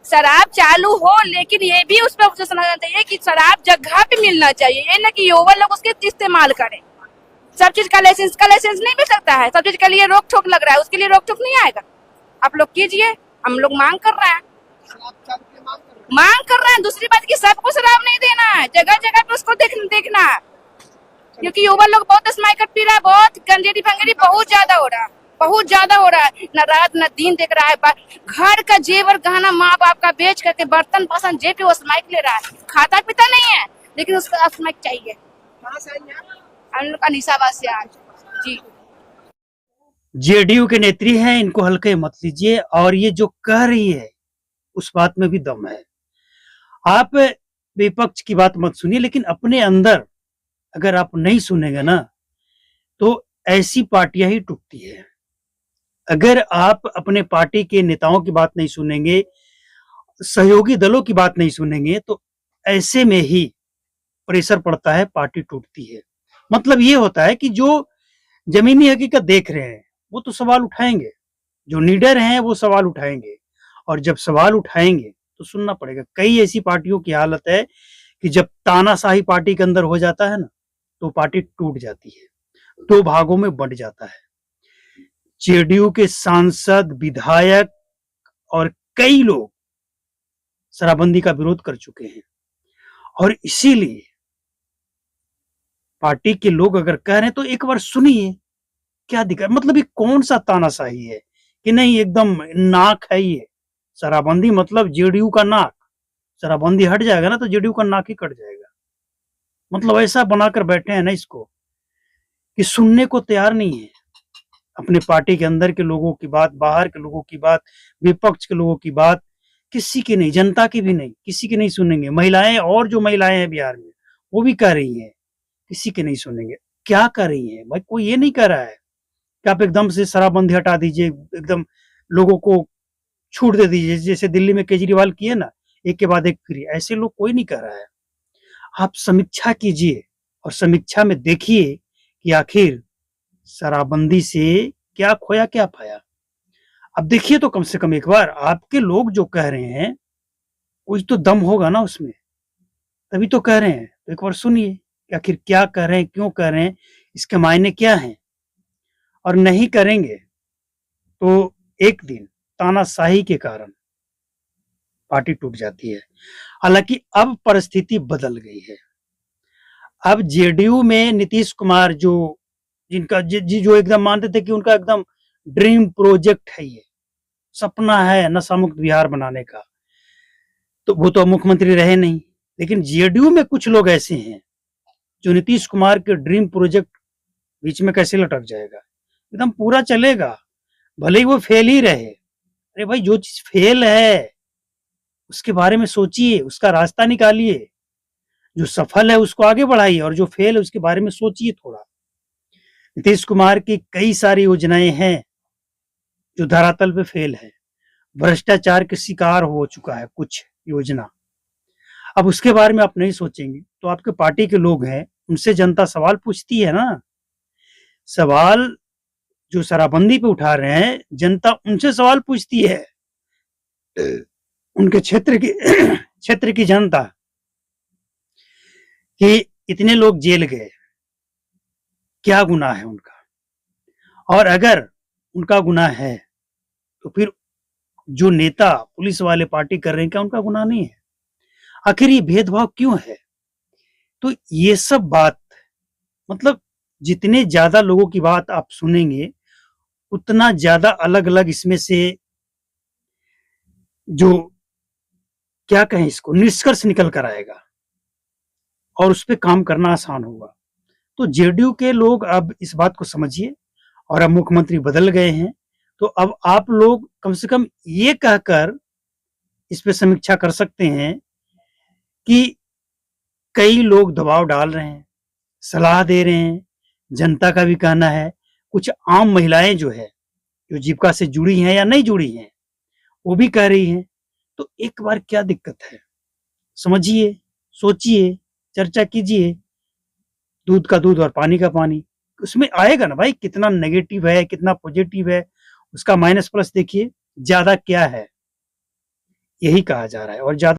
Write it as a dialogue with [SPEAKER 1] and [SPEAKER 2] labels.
[SPEAKER 1] शराब चालू हो, लेकिन ये भी उस पर समझना चाहिए कि शराब जगह पे मिलना चाहिए, ये ना कि युवा लोग उसके इस्तेमाल करें। सब चीज का लाइसेंस नहीं मिल सकता है, सब चीज के लिए रोक टोक लग रहा है, उसके लिए रोक टोक नहीं आएगा। आप लोग कीजिए, हम लोग मांग कर रहे हैं, दूसरी बात की सबको शराब नहीं देना है, जगह जगह पे उसको देखना है, क्योंकि युवा लोग बहुत स्माइकर पी रहा है, बहुत गंजेड़ी फंगेड़ी बहुत ज्यादा हो रहा है, न रात न दिन देख रहा है, घर का जेवर गहना माँ बाप का बेच करके बर्तन बासन जेब पे वो स्माइक ले रहा है, खाता पीता नहीं है लेकिन उसका स्माइक चाहिए। हम लोग का निशाबाद से आज जी।
[SPEAKER 2] जेडीयू के नेत्री हैं, इनको हल्के मत लीजिए, और ये जो कह रही है उस बात में भी दम है। आप विपक्ष की बात मत सुनिए, लेकिन अपने अंदर अगर आप नहीं सुनेंगे ना तो ऐसी पार्टियां ही टूटती है। अगर आप अपने पार्टी के नेताओं की बात नहीं सुनेंगे, सहयोगी दलों की बात नहीं सुनेंगे, तो ऐसे में ही प्रेशर पड़ता है, पार्टी टूटती है। मतलब ये होता है कि जो जमीनी हकीकत देख रहे हैं वो तो सवाल उठाएंगे, जो लीडर हैं वो सवाल उठाएंगे, और जब सवाल उठाएंगे तो सुनना पड़ेगा। कई ऐसी पार्टियों की हालत है कि जब तानाशाही पार्टी के अंदर हो जाता है ना तो पार्टी टूट जाती है, दो भागों में बंट जाता है। जेडीयू के सांसद, विधायक और कई लोग शराबबंदी का विरोध कर चुके हैं, और इसीलिए पार्टी के लोग अगर कह रहे हैं तो एक बार सुनिए क्या दिक्कत। मतलब ये कौन सा तानाशाही है कि नहीं एकदम नाक है ये शराबबंदी, मतलब जेडीयू का नाक। शराबबंदी हट जाएगा ना तो जेडीयू का नाक ही कट जाएगा। मतलब ऐसा बनाकर बैठे हैं ना इसको कि सुनने को तैयार नहीं है अपने पार्टी के अंदर के लोगों की बात, बाहर के लोगों की बात, विपक्ष के लोगों की बात, किसी की नहीं, जनता की भी नहीं, किसी की नहीं सुनेंगे। महिलाएं, और जो महिलाएं हैं बिहार में वो भी कह रही हैं, किसी की नहीं सुनेंगे। क्या कर रही है भाई, कोई ये नहीं कर रहा है कि आप एकदम से शराबबंदी हटा दीजिए, एकदम लोगों को छूट दे दीजिए, जैसे दिल्ली में केजरीवाल किए ना, एक के बाद एक फ्री। ऐसे लोग कोई नहीं कर रहा है। आप समीक्षा कीजिए और समीक्षा में देखिए कि आखिर शराबबंदी से क्या खोया क्या पाया। अब देखिए तो कम से कम एक बार आपके लोग जो कह रहे हैं कुछ तो दम होगा ना उसमें, तभी तो कह रहे हैं। तो एक बार सुनिए कि आखिर क्या कह रहे हैं, क्यों कह रहे हैं, इसके मायने क्या हैं। और नहीं करेंगे तो एक दिन तानाशाही के कारण पार्टी टूट जाती है। हालांकि अब परिस्थिति बदल गई है। अब जेडीयू में नीतीश कुमार जिनका जो एकदम मानते थे कि उनका एकदम ड्रीम प्रोजेक्ट है, ये सपना है नशा मुक्त बिहार बनाने का, तो वो तो मुख्यमंत्री रहे नहीं। लेकिन जेडीयू में कुछ लोग ऐसे हैं जो नीतीश कुमार के ड्रीम प्रोजेक्ट बीच में कैसे लटक जाएगा, एकदम पूरा चलेगा, भले ही वो फेल ही रहे। अरे भाई, जो चीज फेल है उसके बारे में सोचिए, उसका रास्ता निकालिए, जो सफल है उसको आगे बढ़ाइए, और जो फेल है उसके बारे में सोचिए थोड़ा। नीतीश कुमार की कई सारी योजनाएं हैं जो धरातल पे फेल है, भ्रष्टाचार के शिकार हो चुका है कुछ योजना। अब उसके बारे में आप नहीं सोचेंगे तो आपके पार्टी के लोग हैं, उनसे जनता सवाल पूछती है ना। सवाल जो शराबबंदी पे उठा रहे हैं, जनता उनसे सवाल पूछती है, उनके क्षेत्र की जनता, कि इतने लोग जेल गए, क्या गुनाह है उनका, और अगर उनका गुनाह है तो फिर जो नेता पुलिस वाले पार्टी कर रहे हैं क्या उनका गुनाह नहीं है? आखिर ये भेदभाव क्यों है? तो ये सब बात, मतलब जितने ज्यादा लोगों की बात आप सुनेंगे उतना ज्यादा अलग अलग इसमें से जो क्या कहें इसको निष्कर्ष निकल कर आएगा, और उस पर काम करना आसान होगा। तो जेडीयू के लोग अब इस बात को समझिए, और अब मुख्यमंत्री बदल गए हैं तो अब आप लोग कम से कम ये कहकर इस पे समीक्षा कर सकते हैं कि कई लोग दबाव डाल रहे हैं, सलाह दे रहे हैं, जनता का भी कहना है, कुछ आम महिलाएं जो है, जो जीविका से जुड़ी हैं या नहीं जुड़ी हैं, वो भी कह रही हैं। तो एक बार क्या दिक्कत है, समझिए, सोचिए, चर्चा कीजिए, दूध का दूध और पानी का पानी। उसमें आएगा ना भाई, कितना नेगेटिव है कितना पॉजिटिव है, उसका माइनस प्लस देखिए ज्यादा क्या है। यही कहा जा रहा है और ज्यादा